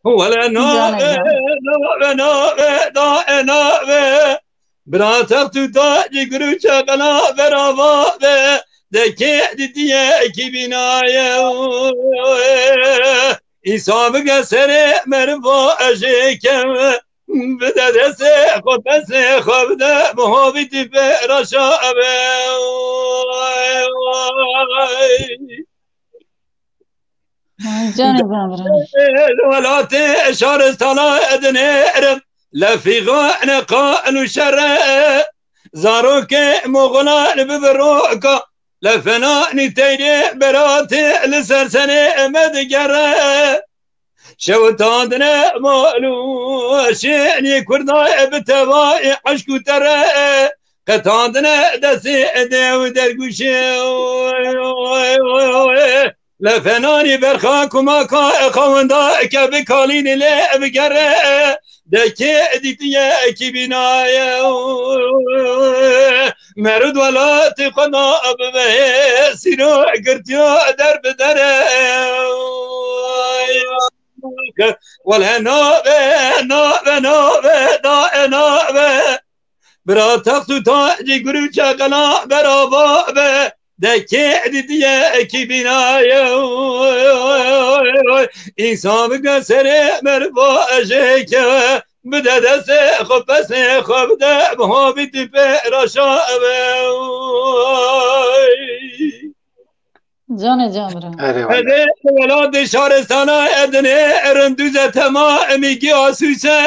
ولا جانه ناوه جان. ناوه ناوه دا ناوه براتق تو تاج گروچ قنا براوه دکی دیدیه کی بینایه ایسا بگه سر مروا اجیکم بده دست خود دست خواب ده محابیتی پر شابه جانه جان. الولات شارستانا ادنيرم لفيغا نقان وشر زاروك مغلان ببروكا لفناني تيري براتي لسرسني مدقر شوتاندنا مالو شيني كردا بتواي عشكو ترى قطاندنا دسي ديو درقوشي لفنانی برخاک و ماکا خوانده که بکالین لی بگره دکی دیتیه کی بینایه مرد ولات خدا ببه سیرو گرتیا در بدره وله نابه نابه نابه دائه نابه برا تختو تاجی گرو چقنا برا بابه دکی دیدیه کی بینایه انسان بگه سر مروا اجیکه بده دست خوب پس خوب ده محابیتی پر شابه جانه جان برم. اره والا هده ولاد شارستانا ادنه ارندوز تمامی گی آسوسه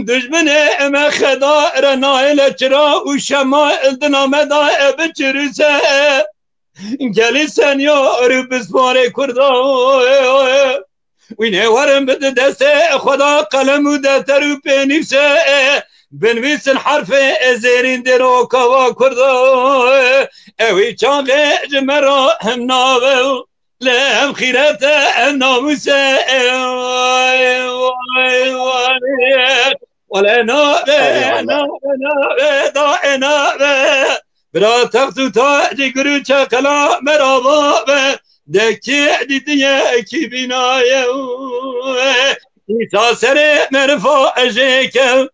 دشمن ام خدا رنایل چرا و شما الدنامه دا بچروسه گلی سنیار بسپار کردا وینه ورم بده دست خدا قلم و دفتر و پنیفسه بنویسن حرف زیرین درو کوا کردا اوی چاقه جمرا هم ناوه لهم خیرت هم ناموسه ولا نابه نابه نابه دائه نابه برا تختو تاجی گرو چقلا مرابابه دکی دیدیه کی بینایه ایسا سر مرفا اجیکم